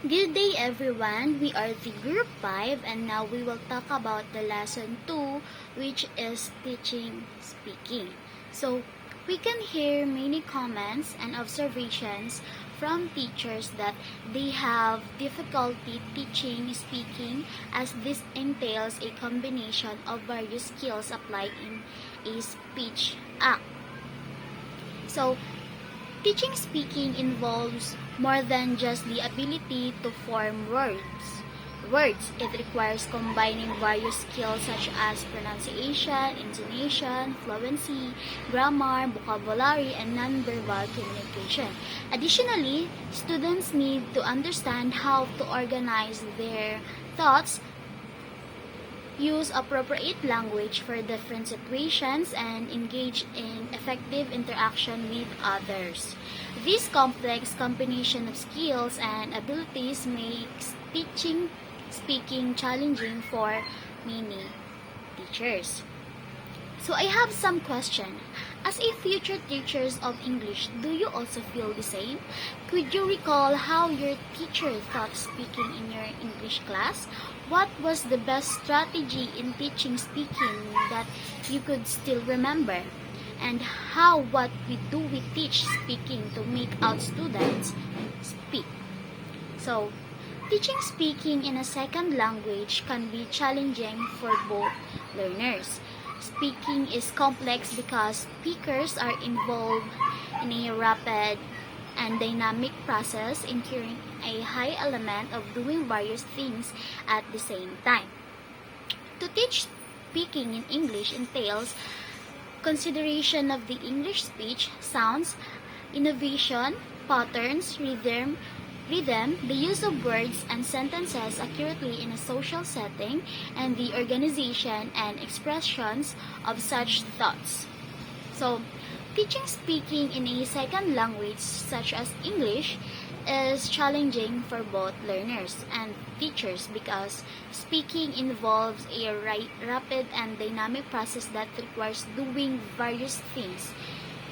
Good day everyone, we are the group 5 and now we will talk about the lesson 2 which is teaching speaking. So we can hear many comments and observations from teachers that they have difficulty teaching speaking as this entails a combination of various skills applied in a speech act. So teaching speaking involves more than just the ability to form It requires combining various skills such as pronunciation, intonation, fluency, grammar, vocabulary, and nonverbal communication. Additionally, students need to understand how to organize their thoughts, use appropriate language for different situations, and engage in effective interaction with others. This complex combination of skills and abilities makes teaching speaking challenging for many teachers. So I have some question. As a future teachers of English, do you also feel the same? Could you recall how your teacher taught speaking in your English class? What was the best strategy in teaching speaking that you could still remember? And what we teach speaking to make out students speak? So, teaching speaking in a second language can be challenging for both learners. Speaking is complex because speakers are involved in a rapid and dynamic process, incurring a high element of doing various things at the same time. To teach speaking in English entails consideration of the English speech, sounds, innovation, patterns, rhythm, the use of words and sentences accurately in a social setting, and the organization and expressions of such thoughts. So, teaching speaking in a second language such as English is challenging for both learners and teachers because speaking involves a rapid and dynamic process that requires doing various things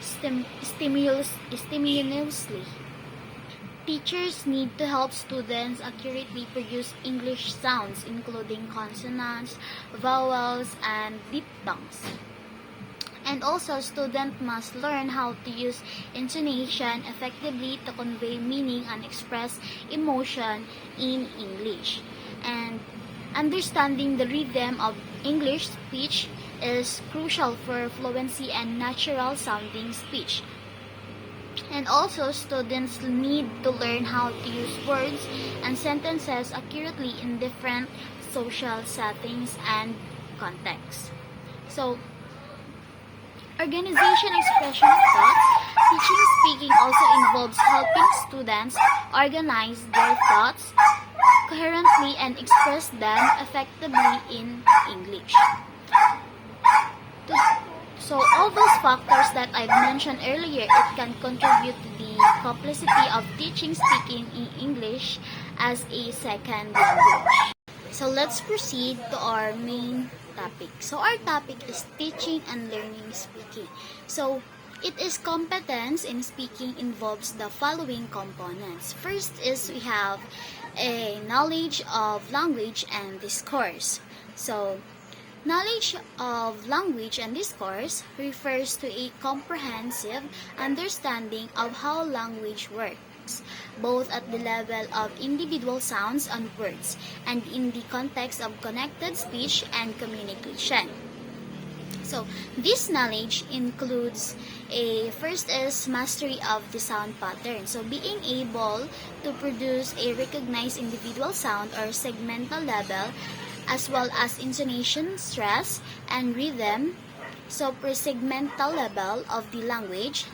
stimultaneously. Teachers need to help students accurately produce English sounds, including consonants, vowels, and diphthongs. And also, students must learn how to use intonation effectively to convey meaning and express emotion in English. And understanding the rhythm of English speech is crucial for fluency and natural sounding speech. And also, students need to learn how to use words and sentences accurately in different social settings and contexts. So, organization expression of thoughts. Teaching speaking also involves helping students organize their thoughts coherently and express them effectively in English. So all those factors that I've mentioned earlier, it can contribute to the complexity of teaching speaking in English as a second language. So let's proceed to our main topic. So our topic is teaching and learning speaking. So it is competence in speaking involves the following components. First is we have a knowledge of language and discourse. So knowledge of language and discourse refers to a comprehensive understanding of how language works, both at the level of individual sounds and words, and in the context of connected speech and communication. So, this knowledge includes first is mastery of the sound pattern. So, being able to produce a recognized individual sound or segmental level as well as intonation, stress, and rhythm, so per segmental level of the language,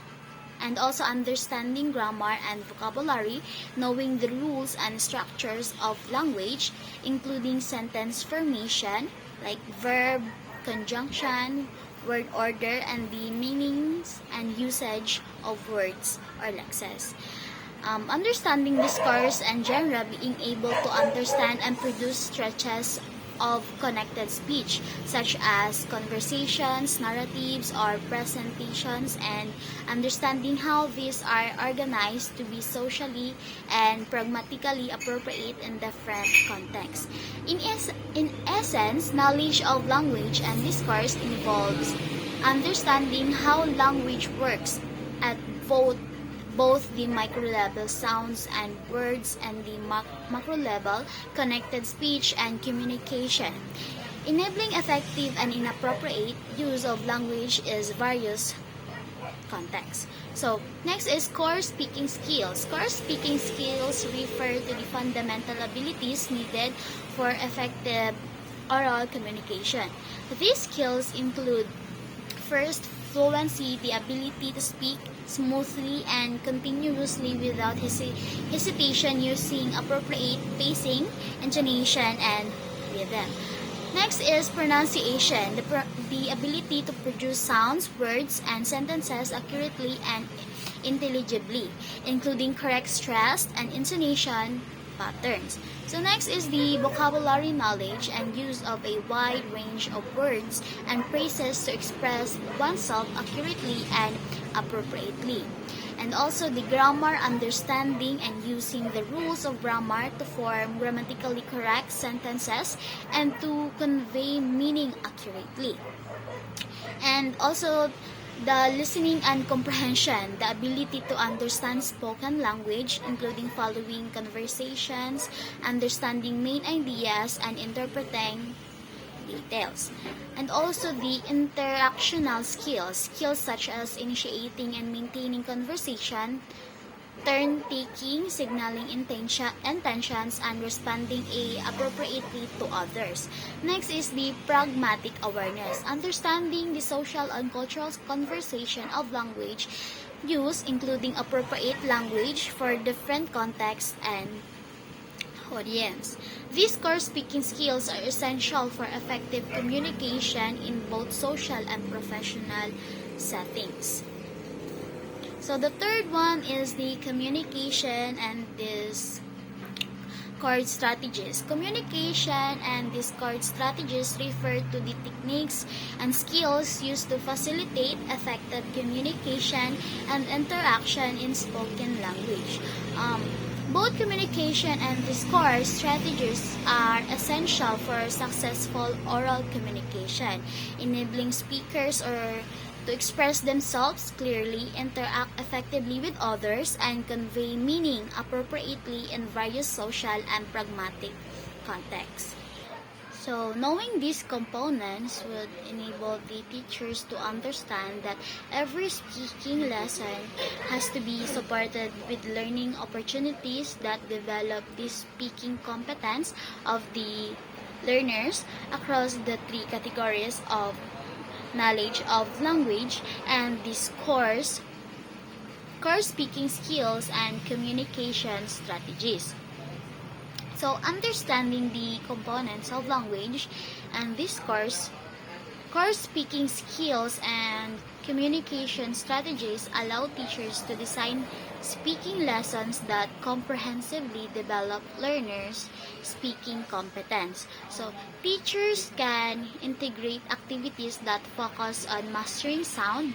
and also understanding grammar and vocabulary, knowing the rules and structures of language, including sentence formation, like verb, conjunction, word order, and the meanings and usage of words or lexes. Understanding discourse and genre, being able to understand and produce stretches of connected speech, such as conversations, narratives, or presentations, and understanding how these are organized to be socially and pragmatically appropriate in different contexts. In essence, knowledge of language and discourse involves understanding how language works at both the micro level sounds and words and the macro level connected speech and communication. Enabling effective and inappropriate use of language is various contexts. So, next is core speaking skills. Core speaking skills refer to the fundamental abilities needed for effective oral communication. These skills include: first, fluency, the ability to speak smoothly and continuously without hesitation using appropriate pacing, intonation, and rhythm. Next is pronunciation, the ability to produce sounds, words, and sentences accurately and intelligibly, including correct stress and intonation patterns. So next is the vocabulary knowledge and use of a wide range of words and phrases to express oneself accurately and appropriately. And also the grammar understanding and using the rules of grammar to form grammatically correct sentences and to convey meaning accurately. And also the listening and comprehension, the ability to understand spoken language, including following conversations, understanding main ideas, and interpreting details. And also the interactional skills such as initiating and maintaining conversation, turn-taking, signaling intentions, and responding appropriately to others. Next is the pragmatic awareness, understanding the social and cultural conversation of language use, including appropriate language for different contexts and audience. These core speaking skills are essential for effective communication in both social and professional settings. So the third one is the communication and discord strategies. Communication and discord strategies refer to the techniques and skills used to facilitate effective communication and interaction in spoken language. Both communication and discourse strategies are essential for successful oral communication, enabling speakers to express themselves clearly, interact effectively with others, and convey meaning appropriately in various social and pragmatic contexts. So, knowing these components would enable the teachers to understand that every speaking lesson has to be supported with learning opportunities that develop the speaking competence of the learners across the three categories of knowledge of language and discourse, core speaking skills, and communication strategies. So, understanding the components of language and discourse, core speaking skills, and communication strategies allow teachers to design speaking lessons that comprehensively develop learners' speaking competence. So, teachers can integrate activities that focus on mastering sound,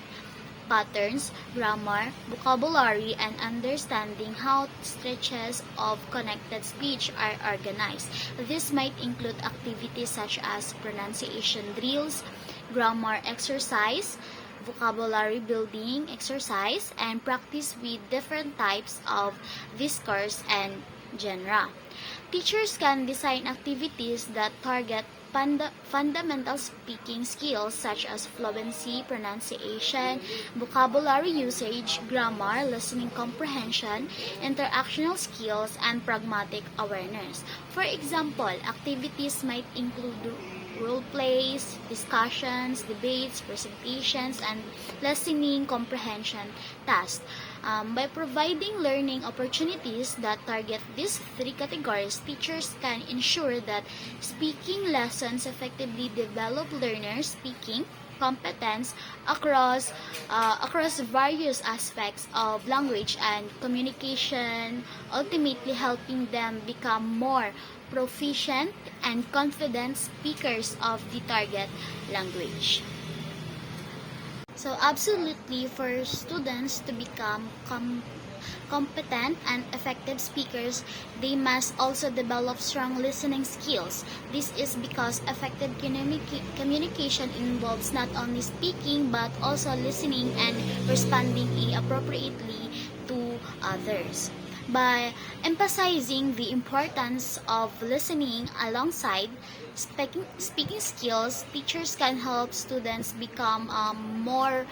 patterns, grammar, vocabulary, and understanding how stretches of connected speech are organized. This might include activities such as pronunciation drills, grammar exercise, vocabulary building exercise, and practice with different types of discourse and genre. Teachers can design activities that target fundamental speaking skills such as fluency, pronunciation, vocabulary usage, grammar, listening comprehension, interactional skills, and pragmatic awareness. For example, activities might include role plays, discussions, debates, presentations, and listening comprehension tasks. By providing learning opportunities that target these three categories, teachers can ensure that speaking lessons effectively develop learners' speaking competence across various aspects of language and communication, ultimately helping them become more proficient and confident speakers of the target language. So absolutely, for students to become competent and effective speakers, they must also develop strong listening skills. This is because effective communication involves not only speaking but also listening and responding appropriately to others. By emphasizing the importance of listening alongside speaking skills, teachers can help students become more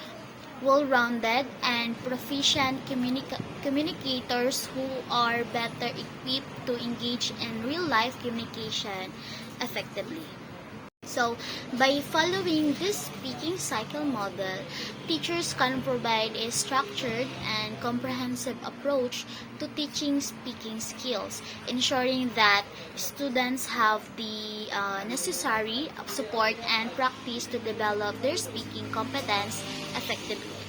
well-rounded and proficient communicators who are better equipped to engage in real-life communication effectively. So, by following this speaking cycle model, teachers can provide a structured and comprehensive approach to teaching speaking skills, ensuring that students have the necessary support and practice to develop their speaking competence effectively.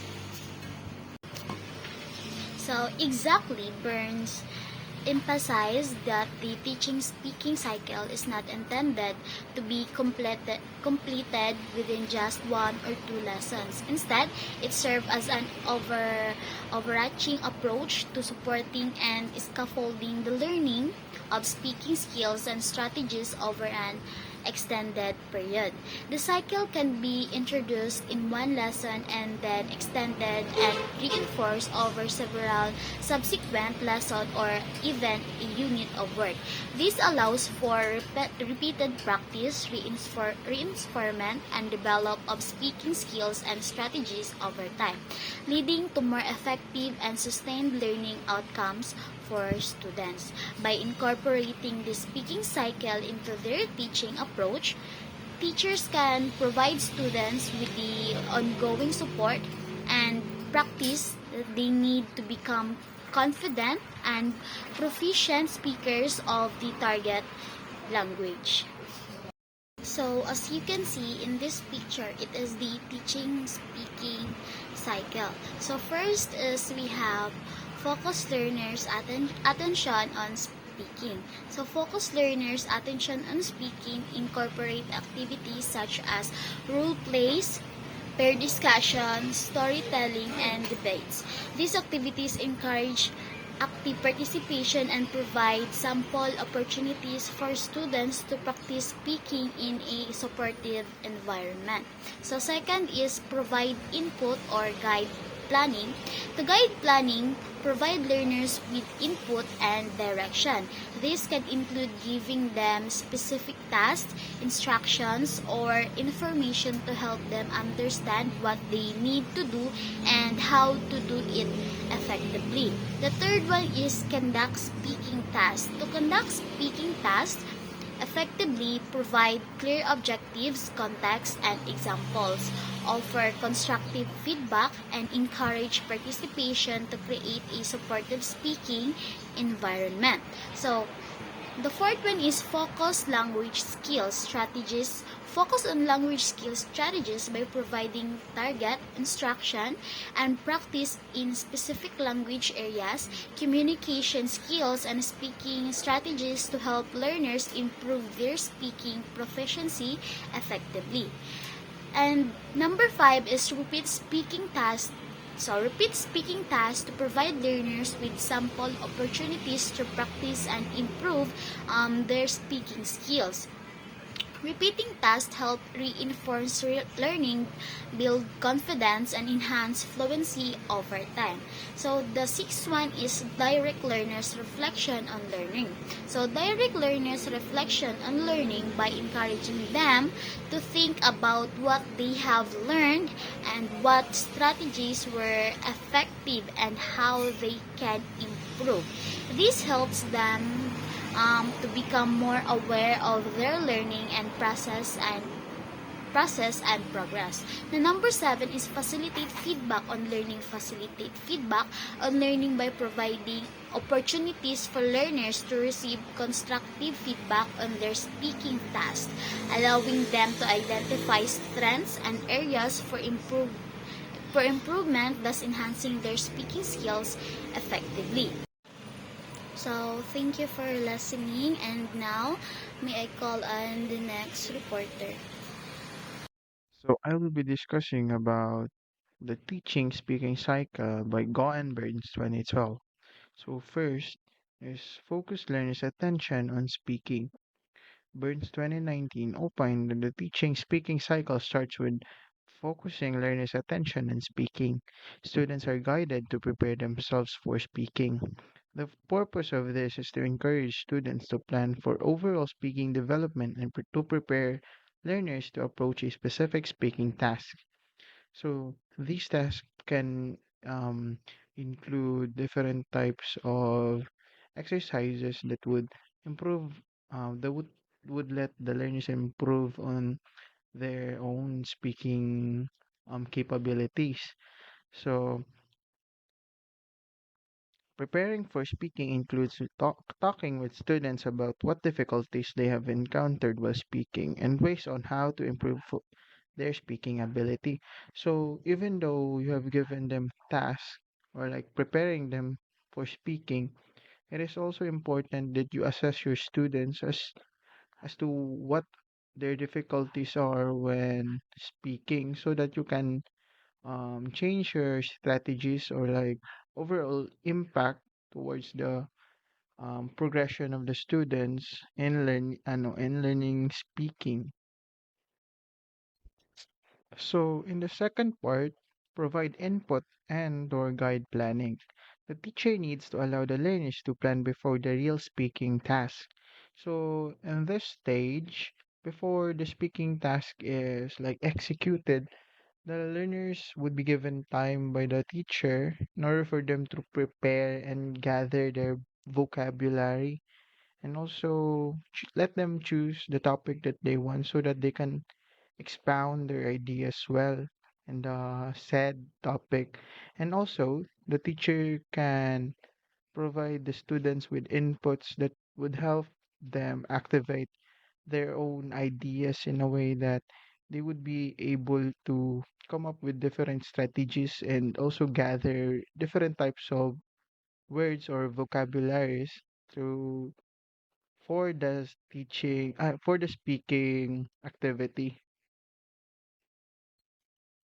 So, exactly, Burns emphasized that the teaching speaking cycle is not intended to be completed within just one or two lessons. Instead, it serves as an overarching approach to supporting and scaffolding the learning of speaking skills and strategies over an extended period. The cycle can be introduced in one lesson and then extended and reinforced over several subsequent lessons or even a unit of work. This allows for repeated practice, reinforcement, and development of speaking skills and strategies over time, leading to more effective and sustained learning outcomes for students. By incorporating the speaking cycle into their teaching approach, teachers can provide students with the ongoing support and practice that they need to become confident and proficient speakers of the target language. So, as you can see in this picture, it is the teaching speaking cycle. So, first is we have focus learners' attention on speaking. So, focus learners' attention on speaking incorporate activities such as role plays, pair discussion, storytelling, and debates. These activities encourage active participation and provide sample opportunities for students to practice speaking in a supportive environment. So second is provide input or guide planning. To guide planning, provide learners with input and direction. This can include giving them specific tasks, instructions, or information to help them understand what they need to do and how to do it effectively. The third one is conduct speaking tasks. To conduct speaking tasks, effectively provide clear objectives, context, and examples, offer constructive feedback, and encourage participation to create a supportive speaking environment. So, the fourth one is focus language skills strategies. Focus on language skills strategies by providing target instruction and practice in specific language areas, communication skills, and speaking strategies to help learners improve their speaking proficiency effectively. And number 5 is repeat speaking tasks. So, repeat speaking tasks to provide learners with sample opportunities to practice and improve their speaking skills. Repeating tasks help reinforce learning, build confidence, and enhance fluency over time. So, the sixth one is direct learners' reflection on learning. So, direct learners' reflection on learning by encouraging them to think about what they have learned and what strategies were effective and how they can improve. This helps them to become more aware of their learning and process and process and progress. The number 7 is facilitate feedback on learning. Facilitate feedback on learning by providing opportunities for learners to receive constructive feedback on their speaking task, allowing them to identify strengths and areas for improvement, thus enhancing their speaking skills effectively. So, thank you for listening, and now, may I call on the next reporter. So I will be discussing about the teaching speaking cycle by Go and Burns 2012. So first is focus learners' attention on speaking. Burns 2019 opined that the teaching speaking cycle starts with focusing learners' attention on speaking. Students are guided to prepare themselves for speaking. The purpose of this is to encourage students to plan for overall speaking development and to prepare learners to approach a specific speaking task. So these tasks can um, include different types of exercises that would improve, that would let the learners improve on their own speaking capabilities. So preparing for speaking includes talking with students about what difficulties they have encountered while speaking and ways on how to improve their speaking ability. So even though you have given them tasks or like preparing them for speaking, it is also important that you assess your students as to what their difficulties are when speaking so that you can change your strategies or like overall impact towards the progression of the students in learning speaking. So in the second part, provide input and or guide planning. The teacher needs to allow the learners to plan before the real speaking task. So in this stage, before the speaking task is like executed, the learners would be given time by the teacher in order for them to prepare and gather their vocabulary and also let them choose the topic that they want so that they can expound their ideas well in the said topic. And also, the teacher can provide the students with inputs that would help them activate their own ideas in a way that they would be able to come up with different strategies and also gather different types of words or vocabularies to for the speaking activity.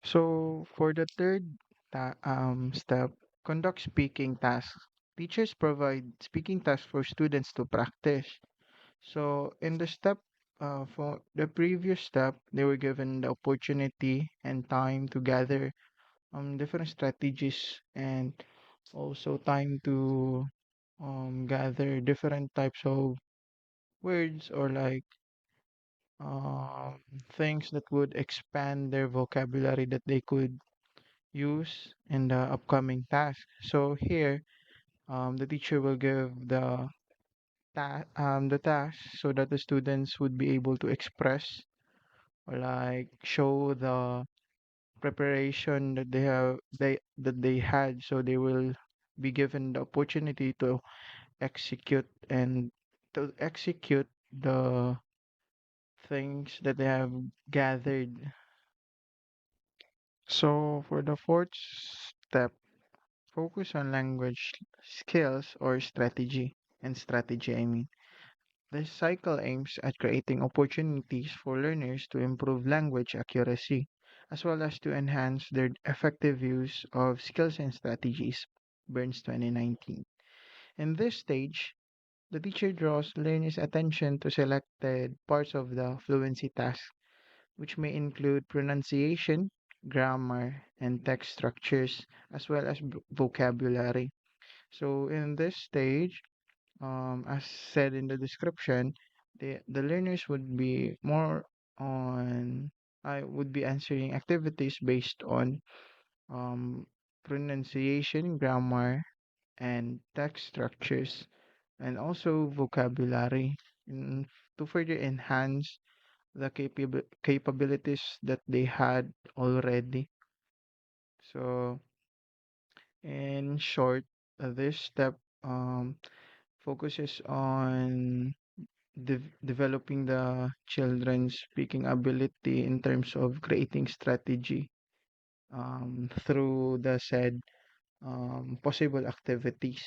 So for the third step, conduct speaking tasks. Teachers provide speaking tasks for students to practice. So in the step, for the previous step, they were given the opportunity and time to gather different strategies and also time to gather different types of words or like um, things that would expand their vocabulary that they could use in the upcoming task. So here, the teacher will give the task so that the students would be able to express or like show the preparation that they had. So they will be given the opportunity to execute and to execute the things that they have gathered. So for the fourth step, focus on language skills or strategy, I mean. This cycle aims at creating opportunities for learners to improve language accuracy, as well as to enhance their effective use of skills and strategies. Burns 2019. In this stage, the teacher draws learners' attention to selected parts of the fluency task, which may include pronunciation, grammar, and text structures, as well as vocabulary. So in this stage, as said in the description, the learners would be more on I would be answering activities based on um, pronunciation, grammar, and text structures, and also vocabulary, and to further enhance the capabilities that they had already. So, in short, this step focuses on developing the children's speaking ability in terms of creating strategy through the said possible activities.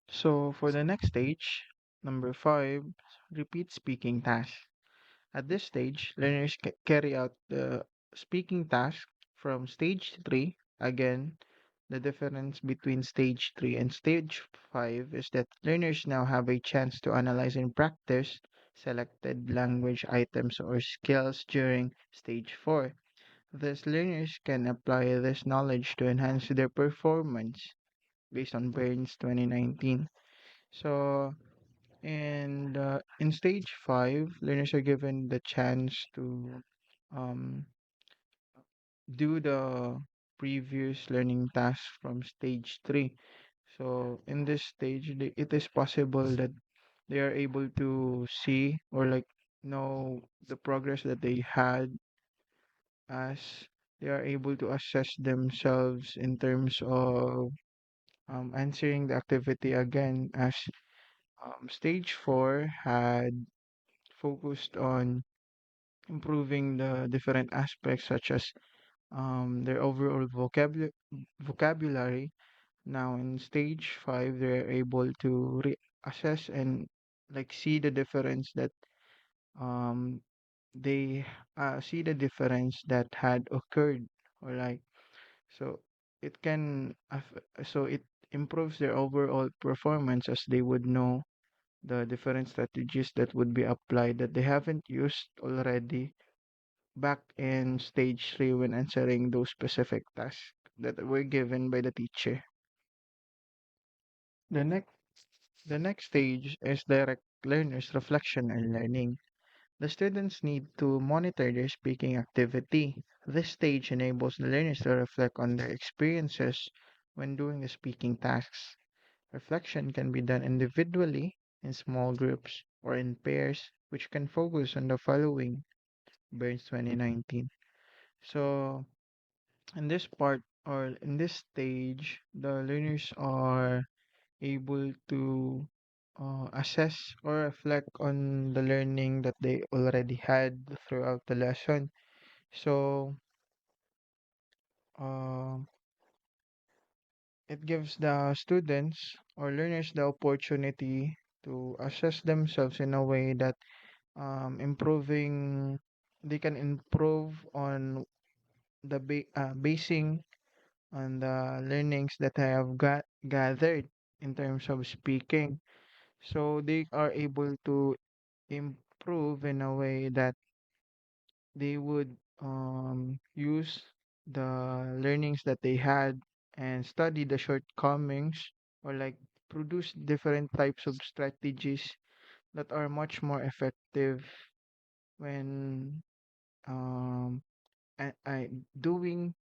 So for the next stage, number 5, repeat speaking task. At this stage, learners carry out the speaking task from stage 3. Again, the difference between stage 3 and stage 5 is that learners now have a chance to analyze and practice selected language items or skills during stage 4. Thus, learners can apply this knowledge to enhance their performance based on Burns 2019. So, in stage 5, learners are given the chance to um, do the previous learning tasks from stage 3. So, in this stage, it is possible that they are able to see or like know the progress that they had as they are able to assess themselves in terms of answering the activity again as stage 4 had focused on improving the different aspects such as their overall vocabulary. Now in stage 5, they're able to assess and like see the difference that um, they see the difference that had occurred or like so it can so it improves their overall performance as they would know the different strategies that would be applied that they haven't used already back in stage 3 when answering those specific tasks that were given by the teacher. The next the next stage is direct learners reflection and learning. The students need to monitor their speaking activity. This stage enables the learners to reflect on their experiences when doing the speaking tasks. Reflection can be done individually, in small groups, or in pairs, which can focus on the following. Burns 2019. So, in this part or in this stage, the learners are able to assess or reflect on the learning that they already had throughout the lesson. So, uh, it gives the students or learners the opportunity to assess themselves in a way that improving they can improve on the basing on the learnings that I have gathered in terms of speaking. So they are able to improve in a way that they would use the learnings that they had and study the shortcomings or like produce different types of strategies that are much more effective when I doing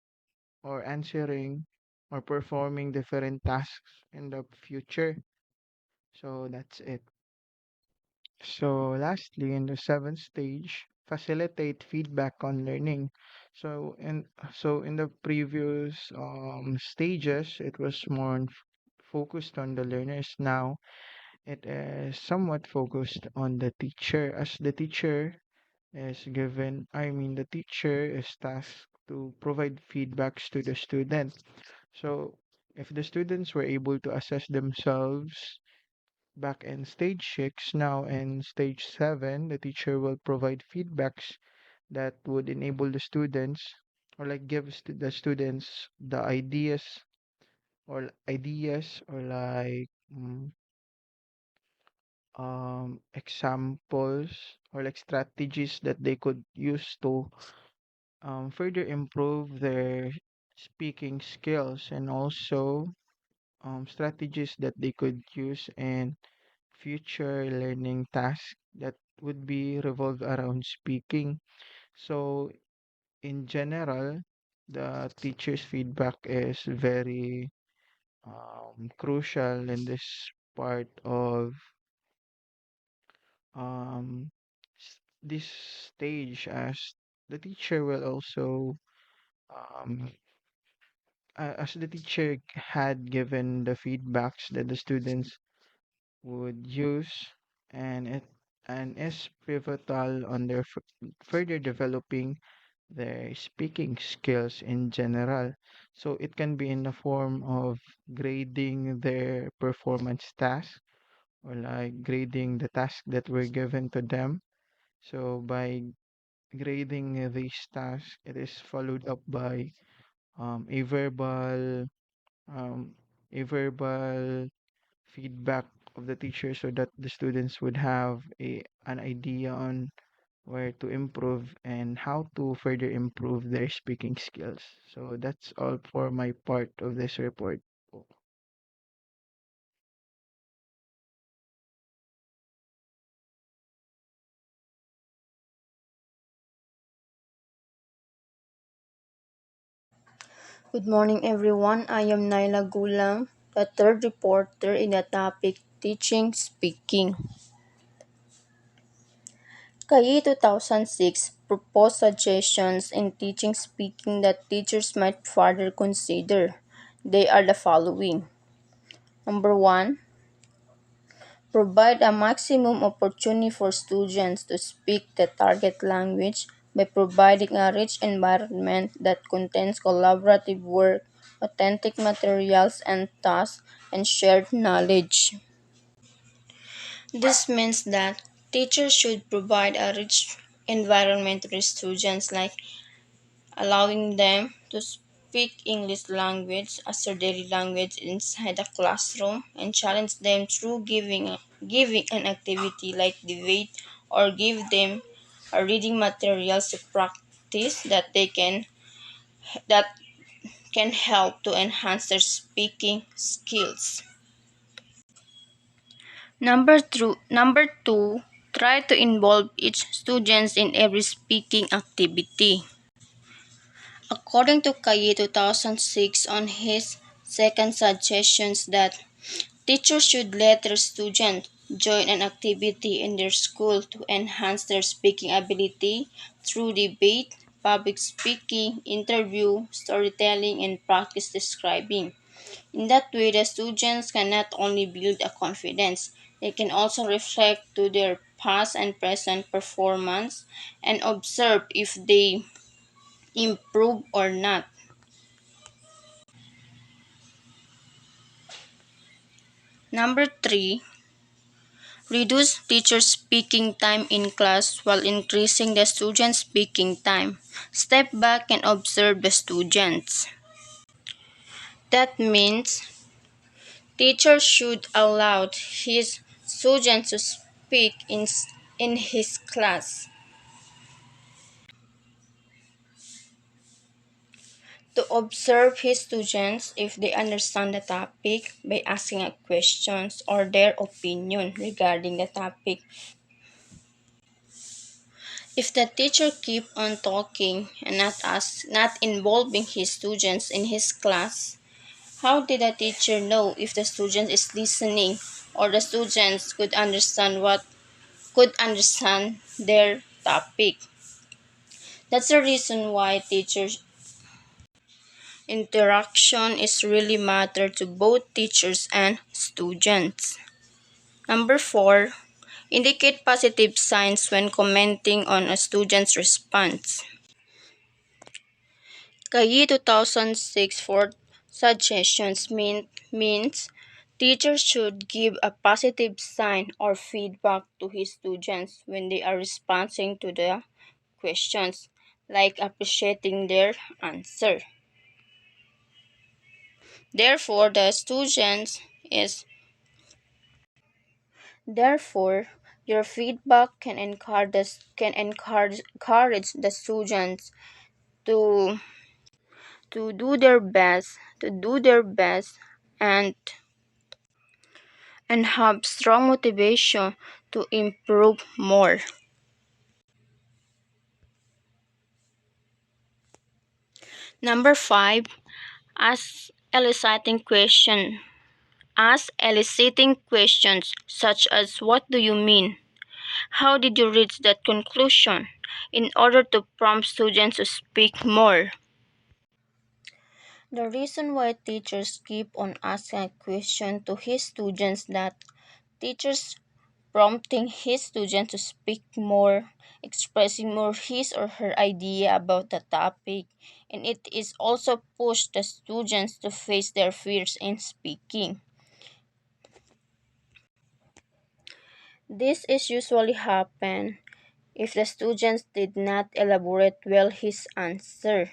or answering or performing different tasks in the future. So that's it. So lastly, in the seventh stage, facilitate feedback on learning. So in the previous stages, it was more focused on the learners. Now it is somewhat focused on the teacher, as the teacher is given. I mean, the teacher is tasked to provide feedbacks to the student. So if the students were able to assess themselves back in stage 6, now in stage 7, the teacher will provide feedbacks that would enable the students or like give the students the ideas or like examples or like strategies that they could use to further improve their speaking skills and also strategies that they could use in future learning tasks that would be revolved around speaking. So, in general, the teacher's feedback is very crucial in this part of um, this stage, as the teacher will also um, as the teacher had given the feedbacks that the students would use, and it and is pivotal on their further developing their speaking skills in general. So it can be in the form of grading their performance task, or like grading the task that were given to them. So by grading these tasks, it is followed up by um, a verbal um, a verbal feedback of the teacher, so that the students would have an idea on where to improve and how to further improve their speaking skills. So that's all for my part of this report. Good morning, everyone. I am Naila Gulang, the third reporter in the topic Teaching Speaking. KAI 2006 proposed suggestions in teaching speaking that teachers might further consider. They are the following. Number one, provide a maximum opportunity for students to speak the target language by providing a rich environment that contains collaborative work, authentic materials and tasks, and shared knowledge. This means that teachers should provide a rich environment to students, like allowing them to speak English language as their daily language inside the classroom, and challenge them through giving an activity like debate, or give them a reading materials to practice that can help to enhance their speaking skills. Number two, try to involve each student in every speaking activity. According to Kaye 2006 on his second suggestions that teachers should let their students join an activity in their school to enhance their speaking ability through debate, public speaking, interview, storytelling, and practice describing. In that way, the students can not only build a confidence, they can also reflect to their past and present performance and observe if they improve or not. Number three, reduce teacher speaking time in class while increasing the student speaking time. Step back and observe the students. That means teacher should allow his students to speak in his class, to observe his students if they understand the topic by asking a questions or their opinion regarding the topic. If the teacher keep on talking and not involving his students in his class, how did the teacher know if the student is listening, or the students could understand their topic? That's the reason why teachers interaction is really matter to both teachers and students. Number four, indicate positive signs when commenting on a student's response. Kayi 2006 for suggestions means teachers should give a positive sign or feedback to his students when they are responding to the questions, like appreciating their answer. Therefore, the students is Therefore, your feedback encourage the students to do their best and have strong motivation to improve more. Number five, ask eliciting question. Ask eliciting questions such as what do you mean? How did you reach that conclusion? In order to prompt students to speak more. The reason why teachers keep on asking a question to his students that teachers prompting his students to speak more, expressing more his or her idea about the topic, and it is also push the students to face their fears in speaking. This is usually happen if the students did not elaborate well his answer,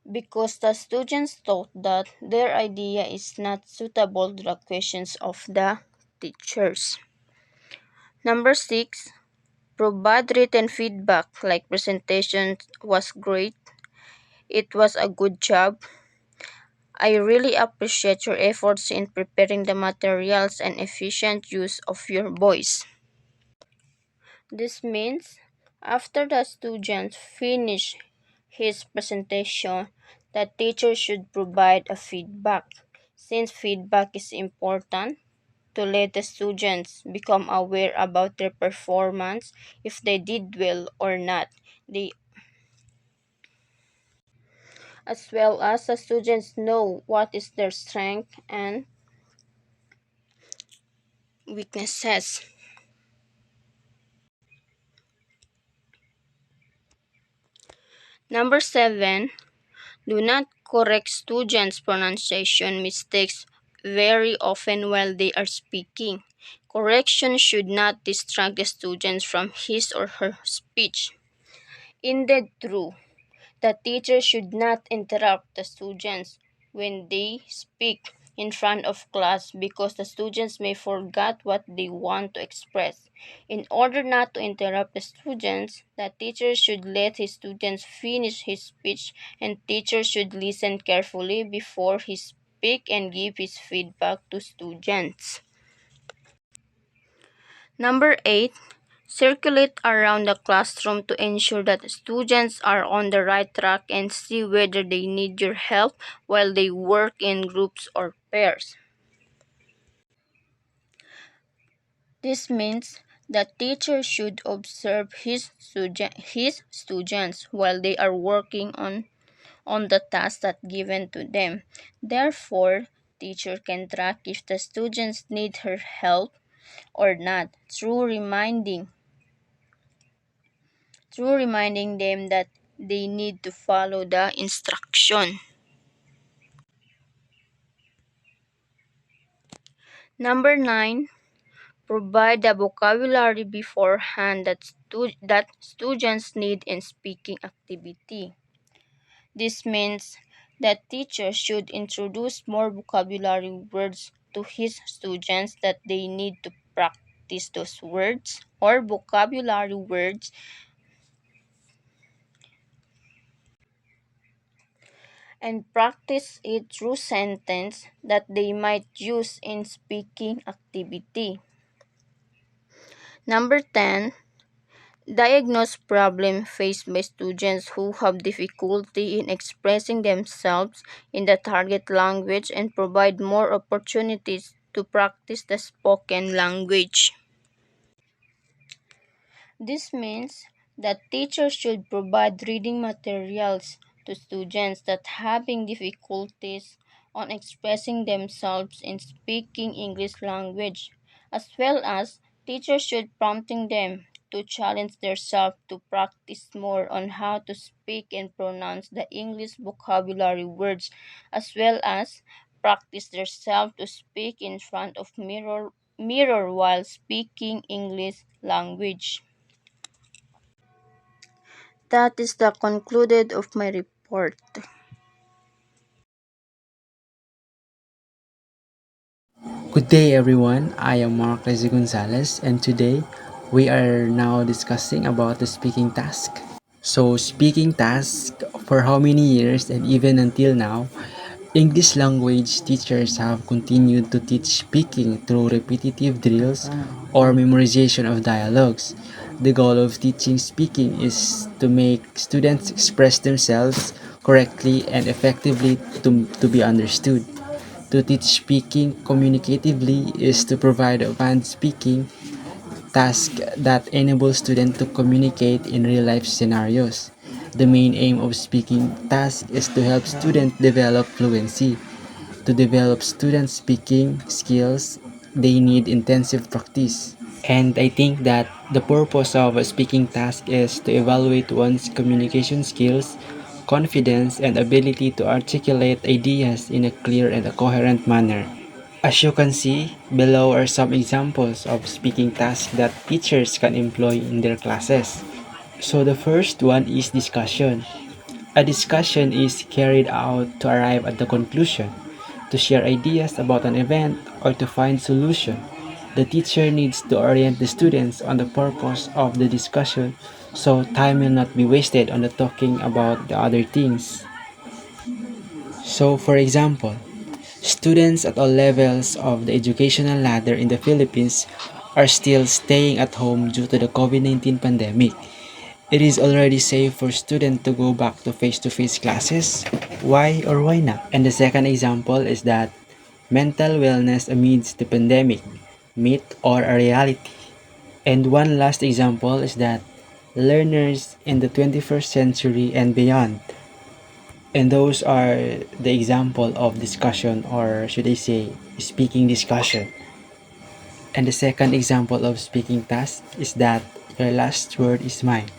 because the students thought that their idea is not suitable to the questions of the teachers. Number 6, provide written feedback like presentation was great. It was a good job. I really appreciate your efforts in preparing the materials and efficient use of your voice. This means after the student finish his presentation, the teacher should provide a feedback. Since feedback is important to let the students become aware about their performance, if they did well or not. They as well as the students know what is their strength and weaknesses. Number 7, do not correct students' pronunciation mistakes very often while they are speaking. Correction should not distract the students from his or her speech. Indeed, true. The teacher should not interrupt the students when they speak in front of class because the students may forget what they want to express. In order not to interrupt the students, the teacher should let his students finish his speech, and teacher should listen carefully before he speak and give his feedback to students. Number 8, circulate around the classroom to ensure that students are on the right track and see whether they need your help while they work in groups or pairs. This means the teacher should observe his students while they are working on the task that given to them. Therefore, teacher can track if the students need her help or not through reminding them that they need to follow the instruction. Number 9, provide the vocabulary beforehand that students need in speaking activity. This means that teachers should introduce more vocabulary words to his students that they need to practice those words or vocabulary words and practice it through sentence that they might use in speaking activity. Number 10, diagnose problem faced by students who have difficulty in expressing themselves in the target language and provide more opportunities to practice the spoken language. This means that teachers should provide reading materials to students that having difficulties on expressing themselves in speaking English language, as well as teachers should prompting them to challenge themselves to practice more on how to speak and pronounce the English vocabulary words, as well as practice themselves to speak in front of mirror while speaking English language. That is the concluded of my report. Good day everyone, I am Marcro Gonzalez and today we are now discussing about the speaking task. So speaking task, for how many years and even until now, English language teachers have continued to teach speaking through repetitive drills or memorization of dialogues. The goal of teaching speaking is to make students express themselves correctly and effectively to be understood. To teach speaking communicatively is to provide advanced speaking task that enable students to communicate in real-life scenarios. The main aim of speaking task is to help students develop fluency. To develop student speaking skills, they need intensive practice. And I think that the purpose of a speaking task is to evaluate one's communication skills, confidence, and ability to articulate ideas in a clear and a coherent manner. As you can see, below are some examples of speaking tasks that teachers can employ in their classes. So the first one is discussion. A discussion is carried out to arrive at the conclusion, to share ideas about an event, or to find solution. The teacher needs to orient the students on the purpose of the discussion so time will not be wasted on the talking about the other things. So for example, students at all levels of the educational ladder in the Philippines are still staying at home due to the COVID-19 pandemic. It is already safe for students to go back to face-to-face classes. Why or why not? And the second example is that mental wellness amidst the pandemic, myth or a reality. And one last example is that learners in the 21st century and beyond. And those are the example of discussion, or should I say speaking discussion. And the second example of speaking task is that your last word is mine.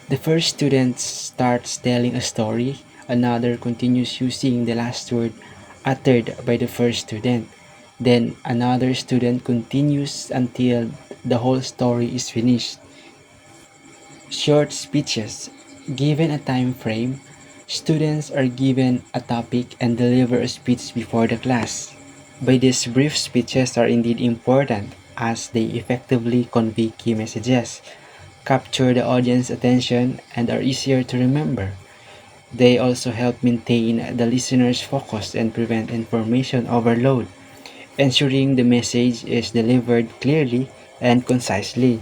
The first student starts telling a story, another continues using the last word uttered by the first student. Then another student continues until the whole story is finished. Short speeches. Given a time frame, students are given a topic and deliver a speech before the class. By these brief speeches are indeed important as they effectively convey key messages, capture the audience attention, and are easier to remember. They also help maintain the listener's focus and prevent information overload, ensuring the message is delivered clearly and concisely.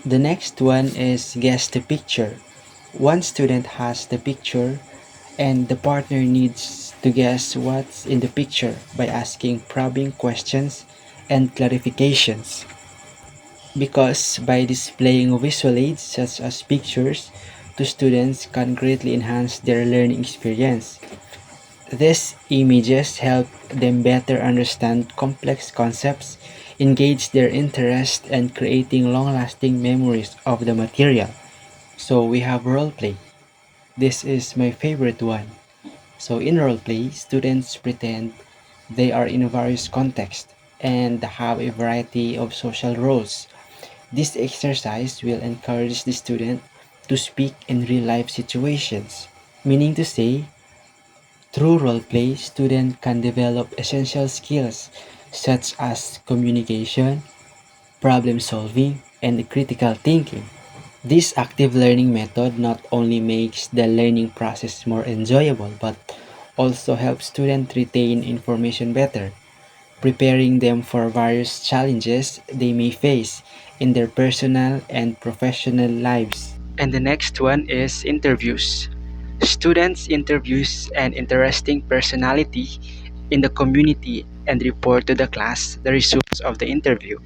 The next one is guess the picture. One student has the picture and the partner needs to guess what's in the picture by asking probing questions and clarifications. Because by displaying visual aids such as pictures, the students can greatly enhance their learning experience. These images help them better understand complex concepts, engage their interest, and creating long-lasting memories of the material. So we have roleplay. This is my favorite one. So in roleplay, students pretend they are in various contexts and have a variety of social roles. This exercise will encourage the student to speak in real-life situations, meaning to say, through role-play, student can develop essential skills such as communication, problem solving, and critical thinking. This active learning method not only makes the learning process more enjoyable but also helps students retain information better, preparing them for various challenges they may face in their personal and professional lives. And the next one is interviews. Students interviews an interesting personality in the community and report to the class the results of the interview.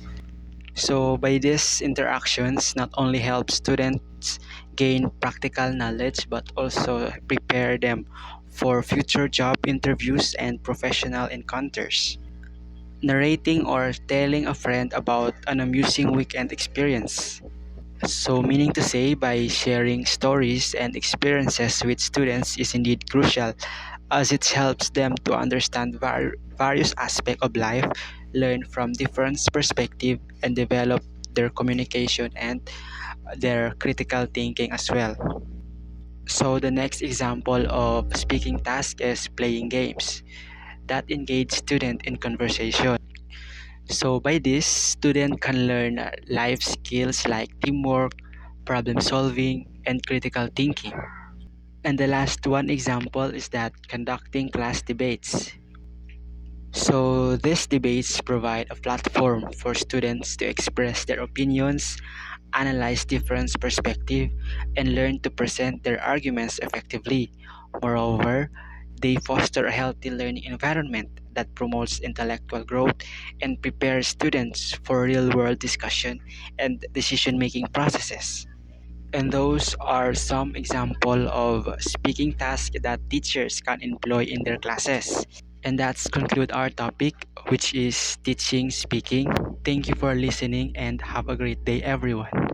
So by these interactions not only help students gain practical knowledge but also prepare them for future job interviews and professional encounters. Narrating or telling a friend about an amusing weekend experience. So, meaning to say, by sharing stories and experiences with students is indeed crucial as it helps them to understand various aspects of life, learn from different perspectives, and develop their communication and their critical thinking as well. So, the next example of speaking task is playing games that engage student in conversation. So by this, student can learn life skills like teamwork, problem solving, and critical thinking. And the last one example is that conducting class debates. So these debates provide a platform for students to express their opinions, analyze different perspectives, and learn to present their arguments effectively. Moreover, they foster a healthy learning environment that promotes intellectual growth and prepares students for real world discussion and decision making processes. And those are some example of speaking tasks that teachers can employ in their classes. And that's conclude our topic, which is teaching speaking. Thank you for listening and have a great day, everyone.